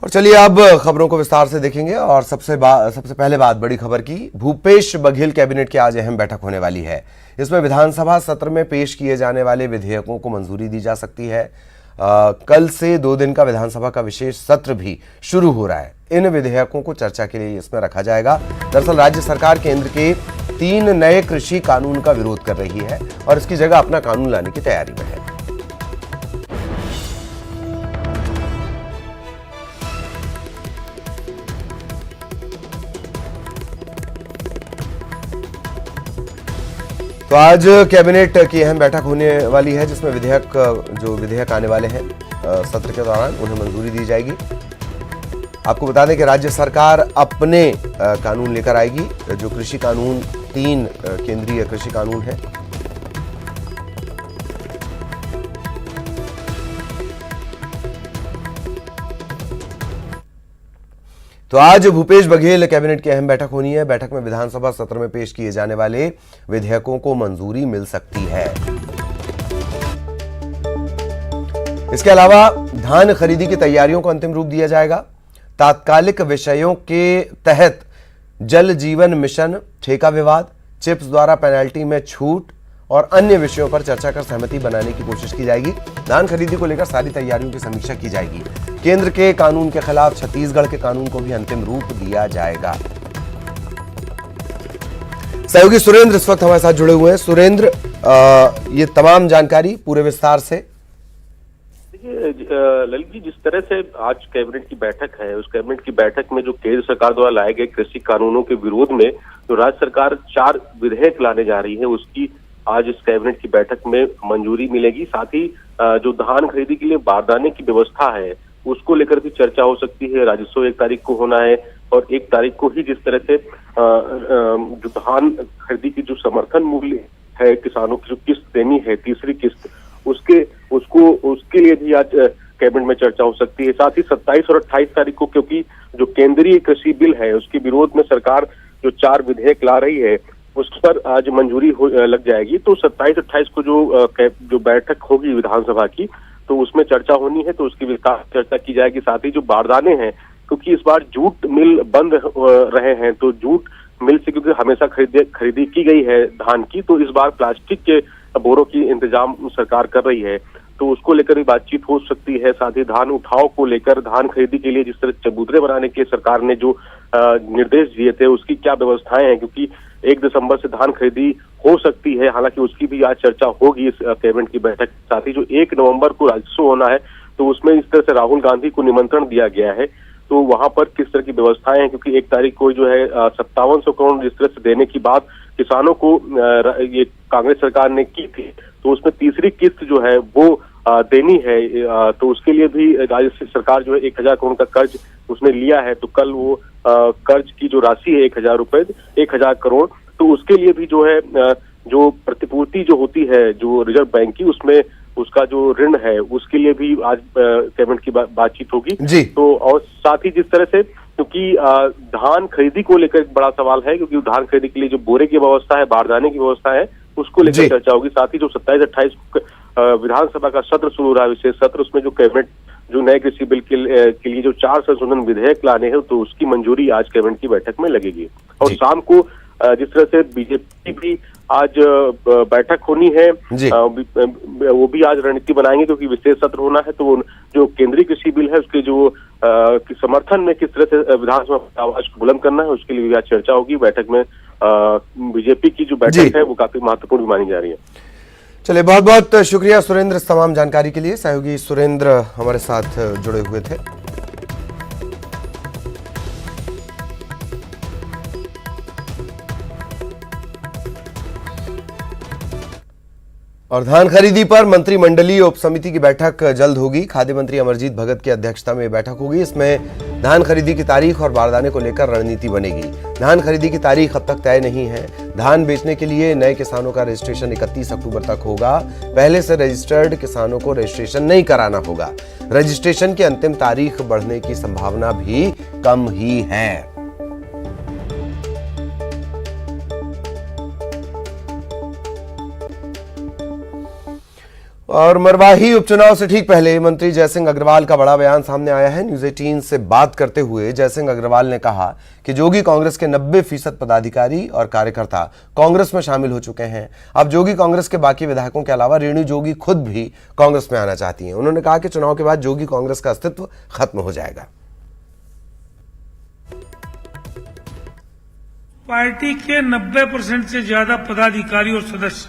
और चलिए अब खबरों को विस्तार से देखेंगे और सबसे पहले बात बड़ी खबर की। भूपेश बघेल कैबिनेट की आज अहम बैठक होने वाली है। इसमें विधानसभा सत्र में पेश किए जाने वाले विधेयकों को मंजूरी दी जा सकती है। कल से 2 दिन का विधानसभा का विशेष सत्र भी शुरू हो रहा है। इन विधेयकों को चर्चा के लिए इसमें रखा जाएगा। दरअसल राज्य सरकार केंद्र के 3 नए कृषि कानून का विरोध कर रही है और इसकी जगह अपना कानून लाने की तैयारी में है। तो आज कैबिनेट की अहम बैठक होने वाली है जिसमें विधेयक आने वाले हैं सत्र के दौरान उन्हें मंजूरी दी जाएगी। आपको बता दें कि राज्य सरकार अपने कानून लेकर आएगी। जो कृषि कानून 3 केंद्रीय कृषि कानून है, तो आज भूपेश बघेल कैबिनेट की अहम बैठक होनी है। बैठक में विधानसभा सत्र में पेश किए जाने वाले विधेयकों को मंजूरी मिल सकती है। इसके अलावा धान खरीदी की तैयारियों को अंतिम रूप दिया जाएगा। तात्कालिक विषयों के तहत जल जीवन मिशन, ठेका विवाद, चिप्स द्वारा पेनल्टी में छूट और अन्य विषयों पर चर्चा कर सहमति बनाने की कोशिश की जाएगी। धान खरीदी को लेकर सारी तैयारियों की समीक्षा की जाएगी। केंद्र के कानून के खिलाफ छत्तीसगढ़ के कानून को भी अंतिम रूप दिया जाएगा। सहयोगी सुरेंद्र इस वक्त हमारे साथ जुड़े हुए हैं। सुरेंद्र, ये तमाम जानकारी पूरे विस्तार से। ललित जी, जिस तरह से आज कैबिनेट की बैठक है, उस कैबिनेट की बैठक में जो केंद्र सरकार द्वारा लाए गए कृषि कानूनों के विरोध में जो राज्य सरकार 4 विधेयक लाने जा रही है, उसकी आज इस कैबिनेट की बैठक में मंजूरी मिलेगी। साथ ही जो धान खरीदी के लिए बारदाने की व्यवस्था है उसको लेकर भी चर्चा हो सकती है। राजस्व 1 तारीख को होना है और 1 तारीख को ही जिस तरह से जो धान खरीदी की जो समर्थन मूल्य है, किसानों की जो किस्त देनी है, तीसरी किस्त, उसके लिए भी आज कैबिनेट में चर्चा हो सकती है। साथ ही 27 और 28 तारीख को, क्योंकि जो केंद्रीय कृषि बिल है उसके विरोध में सरकार जो 4 विधेयक ला रही है उस पर आज मंजूरी लग जाएगी। तो 27-28 को जो बैठक होगी विधानसभा की, तो उसमें चर्चा होनी है, तो उसकी विस्तार चर्चा की जाएगी। साथ ही जो बारदाने हैं, क्योंकि इस बार जूट मिल बंद रहे हैं, तो जूट मिल से क्योंकि हमेशा खरीदी की गई है धान की, तो इस बार प्लास्टिक के बोरों की इंतजाम सरकार कर रही है, तो उसको लेकर भी बातचीत हो सकती है। साथ ही धान उठाव को लेकर, धान खरीदी के लिए जिस तरह चबूतरे बनाने के सरकार ने जो निर्देश दिए थे उसकी क्या व्यवस्थाएं हैं, क्योंकि 1 दिसंबर से धान खरीदी हो सकती है, हालांकि उसकी भी आज चर्चा होगी इस कैबिनेट की बैठक। साथ ही जो 1 नवंबर को राजस्व होना है, तो उसमें इस तरह से राहुल गांधी को निमंत्रण दिया गया है, तो वहां पर किस तरह की व्यवस्थाएं हैं, क्योंकि 1 तारीख को जो है 5700 करोड़ जिस तरह से देने की बात किसानों को ये कांग्रेस सरकार ने की थी, तो उसमें तीसरी किस्त जो है वो देनी है, तो उसके लिए भी राज्य सरकार जो है 1000 करोड़ का कर्ज उसने लिया है। तो कल वो कर्ज की जो राशि है 1000 करोड़, तो उसके लिए भी जो है जो प्रतिपूर्ति जो होती है जो रिजर्व बैंक की, उसमें उसका जो ऋण है उसके लिए भी आज कैबिनेट की बातचीत होगी। तो और साथ ही जिस तरह से, क्योंकि धान खरीदी को लेकर एक बड़ा सवाल है, क्योंकि धान खरीदी के लिए जो बोरे की व्यवस्था है, बारदाने की व्यवस्था है, उसको लेकर चर्चा होगी। साथ ही जो 27-28 विधानसभा का सत्र शुरू हो रहा है, विशेष सत्र, उसमें जो कैबिनेट जो नए कृषि बिल के लिए जो 4 संशोधन विधेयक लाने हैं, तो उसकी मंजूरी आज कैबिनेट की बैठक में लगेगी। और शाम को जिस तरह से बीजेपी भी आज बैठक होनी है, वो भी आज रणनीति बनाएंगे, क्योंकि विशेष सत्र होना है, तो जो केंद्रीय कृषि बिल है उसके जो समर्थन में किस तरह से विधानसभा आवाज को बुलंद करना है, उसके लिए भी आज चर्चा होगी। बैठक में बीजेपी की जो बैठक है वो काफी महत्वपूर्ण भी मानी जा रही है। चलिए, बहुत बहुत शुक्रिया सुरेंद्र इस तमाम जानकारी के लिए। सहयोगी सुरेंद्र हमारे साथ जुड़े हुए थे। और धान खरीदी पर मंत्रिमंडलीय उप समिति की बैठक जल्द होगी। खाद्य मंत्री अमरजीत भगत की अध्यक्षता में बैठक होगी। इसमें धान खरीदी की तारीख और बारदाने को लेकर रणनीति बनेगी। धान खरीदी की तारीख अब तक तय नहीं है। धान बेचने के लिए नए किसानों का रजिस्ट्रेशन 31 अक्टूबर तक होगा। पहले से रजिस्टर्ड किसानों को रजिस्ट्रेशन नहीं कराना होगा। रजिस्ट्रेशन की अंतिम तारीख बढ़ने की संभावना भी कम ही है। और मरवाही उपचुनाव से ठीक पहले मंत्री जयसिंह अग्रवाल का बड़ा बयान सामने आया है। न्यूज 18 से बात करते हुए जयसिंह अग्रवाल ने कहा कि जोगी कांग्रेस के 90% पदाधिकारी और कार्यकर्ता कांग्रेस में शामिल हो चुके हैं। अब जोगी कांग्रेस के बाकी विधायकों के अलावा रेणु जोगी खुद भी कांग्रेस में आना चाहती हैं। उन्होंने कहा कि चुनाव के बाद जोगी कांग्रेस का अस्तित्व खत्म हो जाएगा। पार्टी के 90% से ज्यादा पदाधिकारी और सदस्य,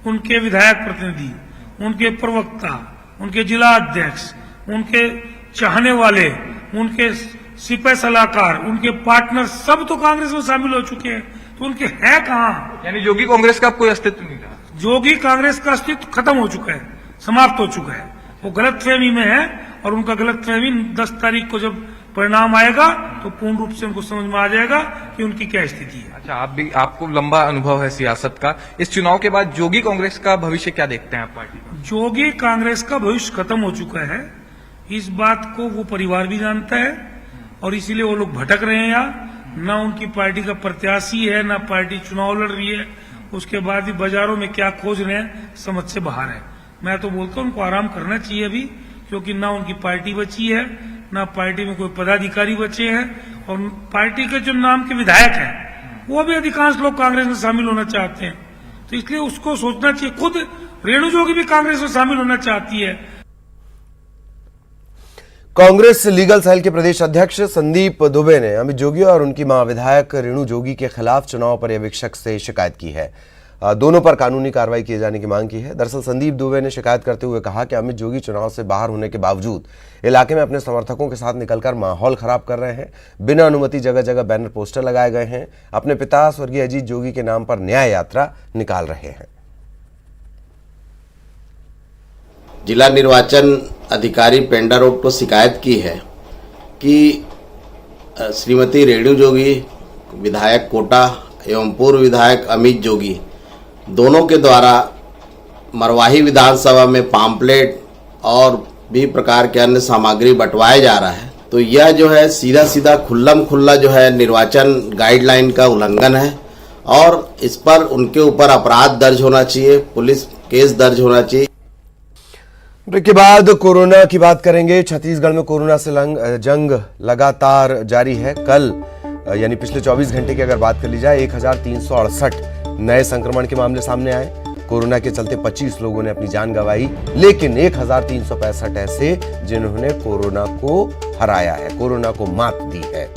उनके विधायक प्रतिनिधि, उनके प्रवक्ता, उनके जिला अध्यक्ष, उनके चाहने वाले, उनके सिपह सलाहकार, उनके पार्टनर सब तो कांग्रेस में शामिल हो चुके हैं। तो उनके है कहां? यानी जोगी कांग्रेस का कोई अस्तित्व नहीं रहा। जोगी कांग्रेस का अस्तित्व खत्म हो चुका है, समाप्त हो चुका है। वो गलतफहमी में है और उनका गलतफहमी 10 तारीख को जब परिणाम आएगा तो पूर्ण रूप से उनको समझ में आ जाएगा कि उनकी क्या स्थिति है। अच्छा, आपको लंबा अनुभव है सियासत का। इस चुनाव के बाद जोगी कांग्रेस का भविष्य क्या देखते हैं आप पार्टी का? जोगी कांग्रेस का भविष्य खत्म हो चुका है, इस बात को वो परिवार भी जानता है और इसीलिए वो लोग भटक रहे हैं। यहाँ न उनकी पार्टी का प्रत्याशी है, न पार्टी चुनाव लड़ रही है। उसके बाद भी बाजारों में क्या खोज रहे हैं समझ से बाहर है। मैं तो बोलता हूं उनको आराम करना चाहिए अभी, क्योंकि न उनकी पार्टी बची है, न पार्टी में कोई पदाधिकारी बचे हैं और पार्टी के जो नाम के विधायक हैं वो भी अधिकांश लोग कांग्रेस में शामिल होना चाहते हैं। तो इसलिए उसको सोचना चाहिए। खुद रेणु जोगी भी कांग्रेस में शामिल होना चाहती है। कांग्रेस लीगल सेल के प्रदेश अध्यक्ष संदीप दुबे ने अमित जोगी और उनकी मां विधायक रेणु जोगी के खिलाफ चुनाव पर्यवेक्षक से शिकायत की है। दोनों पर कानूनी कार्रवाई किए जाने की मांग की है। दरअसल संदीप दुबे ने शिकायत करते हुए कहा कि अमित जोगी चुनाव से बाहर होने के बावजूद इलाके में अपने समर्थकों के साथ निकलकर माहौल खराब कर रहे हैं। बिना अनुमति जगह जगह बैनर पोस्टर लगाए गए हैं। अपने पिता स्वर्गीय अजीत जोगी के नाम पर न्याय यात्रा निकाल रहे हैं। जिला निर्वाचन अधिकारी पेंडा रोड को शिकायत की है कि श्रीमती रेणु जोगी, विधायक कोटा एवं पूर्व विधायक अमित जोगी दोनों के द्वारा मरवाही विधानसभा में पाम्पलेट और भी प्रकार के अन्य सामग्री बंटवाया जा रहा है। तो यह जो है सीधा सीधा खुल्लम खुल्ला जो है निर्वाचन गाइडलाइन का उल्लंघन है और इस पर उनके ऊपर अपराध दर्ज होना चाहिए, पुलिस केस दर्ज होना चाहिए। ब्रेक के बाद कोरोना की बात करेंगे। छत्तीसगढ़ में कोरोना से जंग लगातार जारी है। कल यानी पिछले 24 घंटे की अगर बात कर ली जाए 1368 नए संक्रमण के मामले सामने आए। कोरोना के चलते 25 लोगों ने अपनी जान गंवाई, लेकिन 1365 ऐसे जिन्होंने कोरोना को हराया है, कोरोना को मात दी है।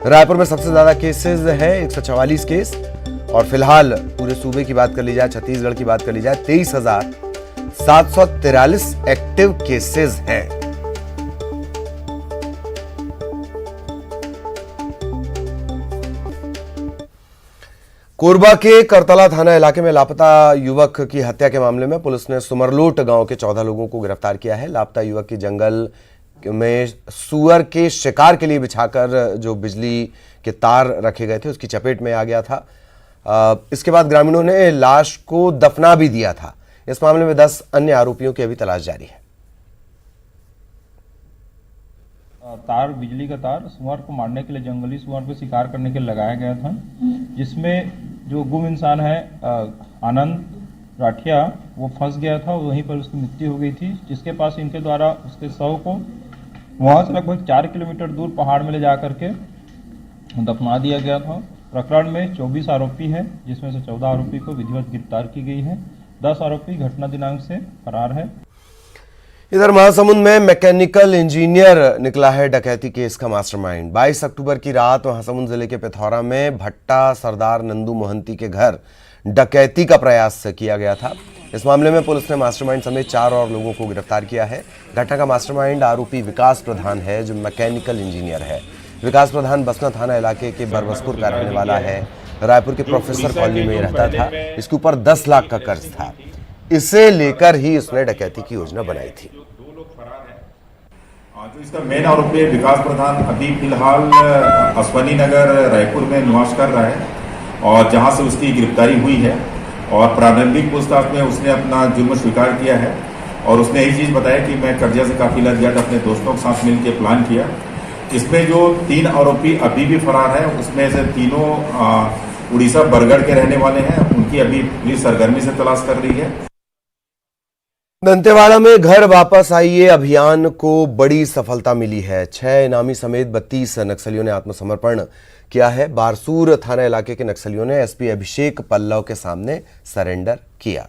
रायपुर में सबसे ज्यादा केसेस है 144 केस और फिलहाल पूरे सूबे की बात कर ली जाए, छत्तीसगढ़ की बात कर ली जाए 23,743 एक्टिव केसेस हैं। कोरबा के करतला थाना इलाके में लापता युवक की हत्या के मामले में पुलिस ने सुमरलोट गांव के 14 लोगों को गिरफ्तार किया है। लापता युवक की जंगल में सुअर के शिकार के लिए बिछाकर जो बिजली के तार रखे गए थे उसकी चपेट में आ गया था। इसके बाद ग्रामीणों ने लाश को दफना भी दिया था। इस मामले में 10 अन्य आरोपियों की अभी तलाश जारी है। तार, बिजली का तार सुअर को मारने के लिए, जंगली सुअर को शिकार करने के लिए लगाया गया था, जिसमें जो गुम इंसान है आनंद राठिया वो फंस गया था, वहीं पर उसकी मृत्यु हो गई थी, जिसके पास इनके द्वारा उसके शव को वहां से लगभग 4 किलोमीटर दूर पहाड़ में ले जा करके दफना दिया गया था। प्रकरण में 24 आरोपी है, जिसमें से 14 आरोपी को विधिवत गिरफ्तार की गई है। 10 आरोपी घटना दिनांक से फरार है। इधर महासमुंद में मैकेनिकल इंजीनियर निकला है डकैती केस का मास्टरमाइंड। 22 अक्टूबर की रात महासमुंद जिले के पिथौरा में भट्टा सरदार नंदू मोहंती के घर डकैती का प्रयास किया गया था। इस मामले में पुलिस ने मास्टरमाइंड समेत 4 और लोगों को गिरफ्तार किया है। घटना का मास्टरमाइंड आरोपी विकास प्रधान है, जो मैकेनिकल इंजीनियर है। विकास प्रधान बसना थाना इलाके के बरबसपुर का रहने वाला है। रायपुर के प्रोफेसर कॉलोनी में रहता था। इसके ऊपर 10 लाख का कर्ज था। इसे लेकर ही उसने डकैती की योजना बनाई थी। जो इसका मेन आरोपी विकास प्रधान अभी फिलहाल अश्वनी नगर रायपुर में निवास कर रहा है और जहां से उसकी गिरफ्तारी हुई है और प्रारंभिक पूछताछ में उसने अपना जुर्म स्वीकार किया है और उसने यही चीज बताया कि मैं कर्जा से काफी लग गया था, अपने दोस्तों के साथ मिलकर प्लान किया। इसमें जो 3 आरोपी अभी भी फरार है, उसमें से तीनों उड़ीसा बरगढ़ के रहने वाले हैं। उनकी अभी पुलिस सरगर्मी से तलाश कर रही है। दंतेवाड़ा में घर वापस आइए अभियान को बड़ी सफलता मिली है। 6 इनामी समेत 32 नक्सलियों ने आत्मसमर्पण किया है। बारसूर थाना इलाके के नक्सलियों ने एसपी अभिषेक पल्लव के सामने सरेंडर किया।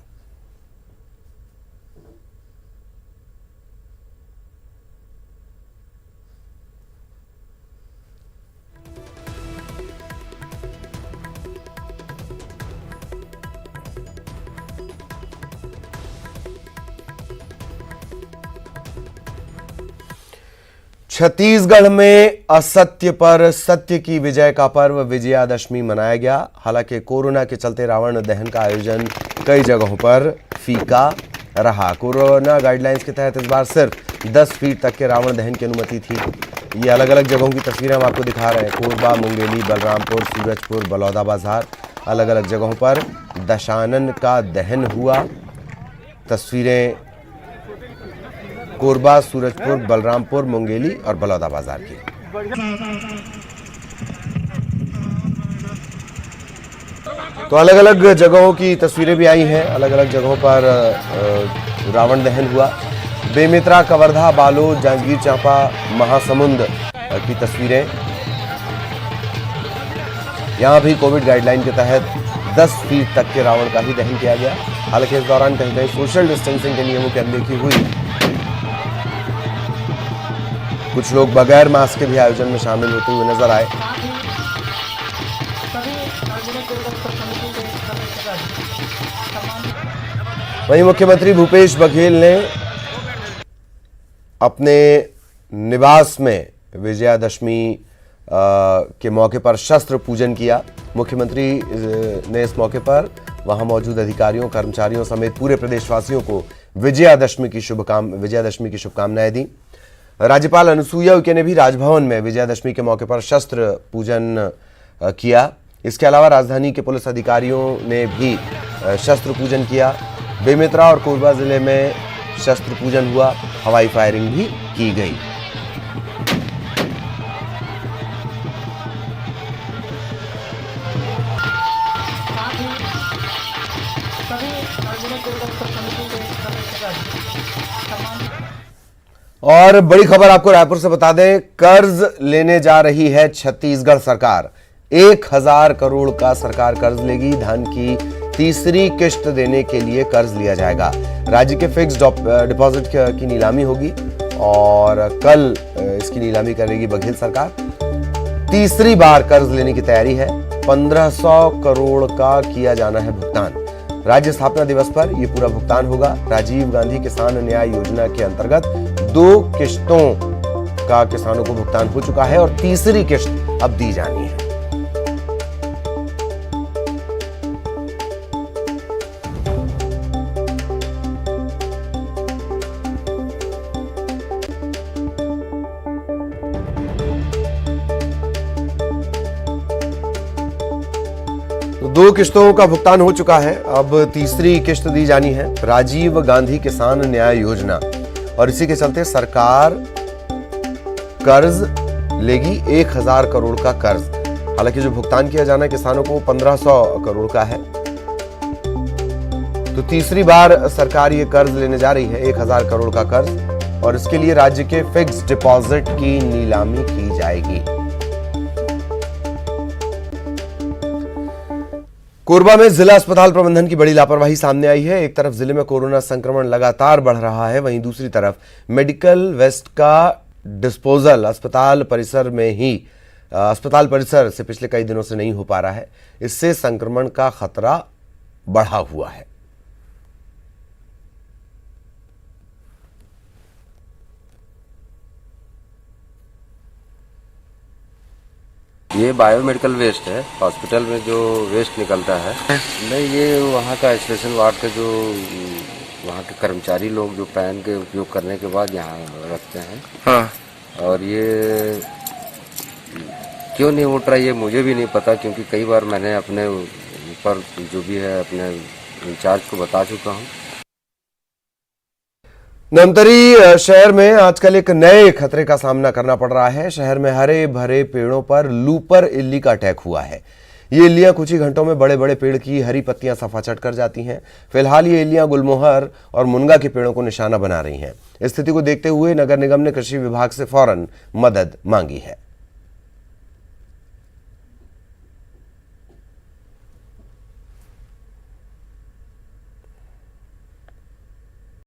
छत्तीसगढ़ में असत्य पर सत्य की विजय का पर्व विजयादशमी मनाया गया। हालांकि कोरोना के चलते रावण दहन का आयोजन कई जगहों पर फीका रहा। कोरोना गाइडलाइंस के तहत इस बार सिर्फ 10 फीट तक के रावण दहन की अनुमति थी। ये अलग अलग जगहों की तस्वीरें हम आपको दिखा रहे हैं। कोरबा, मुंगेली, बलरामपुर, सूरजपुर, बलौदाबाजार, अलग अलग जगहों पर दशानन का दहन हुआ। तस्वीरें कोरबा, सूरजपुर, बलरामपुर, मुंगेली और बलौदाबाजार की। तो अलग अलग जगहों की तस्वीरें भी आई हैं। अलग अलग जगहों पर रावण दहन हुआ। बेमित्रा, कवर्धा, बालोद, जांजगीर चांपा, महासमुंद की तस्वीरें। यहां भी कोविड गाइडलाइन के तहत 10 फीट तक के रावण का ही दहन किया गया। हालांकि इस दौरान कहीं कहीं सोशल डिस्टेंसिंग के नियमों की अनदेखी हुई। कुछ लोग बगैर मास्क के भी आयोजन में शामिल होते हुए नजर आए। वहीं मुख्यमंत्री भूपेश बघेल ने अपने निवास में विजयादशमी के मौके पर शस्त्र पूजन किया। मुख्यमंत्री ने इस मौके पर वहां मौजूद अधिकारियों, कर्मचारियों समेत पूरे प्रदेशवासियों को विजयादशमी की शुभकामनाएं दी। राज्यपाल अनुसुईया उइके ने भी राजभवन में विजयादशमी के मौके पर शस्त्र पूजन किया। इसके अलावा राजधानी के पुलिस अधिकारियों ने भी शस्त्र पूजन किया। बेमित्रा और कोरबा जिले में शस्त्र पूजन हुआ। हवाई फायरिंग भी की गई। और बड़ी खबर आपको रायपुर से बता दें, कर्ज लेने जा रही है छत्तीसगढ़ सरकार। 1000 करोड़ का सरकार कर्ज लेगी। धान की तीसरी किश्त देने के लिए कर्ज लिया जाएगा। राज्य के फिक्स डिपॉजिट की नीलामी होगी और कल इसकी नीलामी करेगी बघेल सरकार। तीसरी बार कर्ज लेने की तैयारी है। 1500 करोड़ का किया जाना है भुगतान। राज्य स्थापना दिवस पर यह पूरा भुगतान होगा। राजीव गांधी किसान न्याय योजना के अंतर्गत 2 किश्तों का किसानों को भुगतान हो चुका है और तीसरी किश्त अब दी जानी है। तो 2 किश्तों का भुगतान हो चुका है, अब तीसरी किश्त दी जानी है। राजीव गांधी किसान न्याय योजना, और इसी के चलते सरकार कर्ज लेगी 1000 करोड़ का कर्ज। हालांकि जो भुगतान किया जाना है किसानों को 1500 करोड़ का है। तो तीसरी बार सरकार ये कर्ज लेने जा रही है, 1000 करोड़ का कर्ज, और इसके लिए राज्य के फिक्स डिपॉजिट की नीलामी की जाएगी। कोरबा में जिला अस्पताल प्रबंधन की बड़ी लापरवाही सामने आई है। एक तरफ जिले में कोरोना संक्रमण लगातार बढ़ रहा है, वहीं दूसरी तरफ मेडिकल वेस्ट का डिस्पोजल अस्पताल परिसर से पिछले कई दिनों से नहीं हो पा रहा है। इससे संक्रमण का खतरा बढ़ा हुआ है। ये बायोमेडिकल वेस्ट है। हॉस्पिटल में जो वेस्ट निकलता है नहीं, ये वहाँ का आइसोलेशन वार्ड के जो वहाँ के कर्मचारी लोग जो पैन के उपयोग करने के बाद यहाँ रखते हैं। हाँ। और ये क्यों नहीं उठ रहा ये मुझे भी नहीं पता, क्योंकि कई बार मैंने अपने ऊपर जो भी है अपने इंचार्ज को बता चुका हूँ। धमतरी शहर में आजकल एक नए खतरे का सामना करना पड़ रहा है। शहर में हरे भरे पेड़ों पर लूपर इल्ली का अटैक हुआ है। ये इल्लियां कुछ ही घंटों में बड़े बड़े पेड़ की हरी पत्तियां सफाचट कर जाती हैं। फिलहाल ये इल्लियां गुलमोहर और मुनगा के पेड़ों को निशाना बना रही हैं। स्थिति को देखते हुए नगर निगम ने कृषि विभाग से फौरन मदद मांगी है।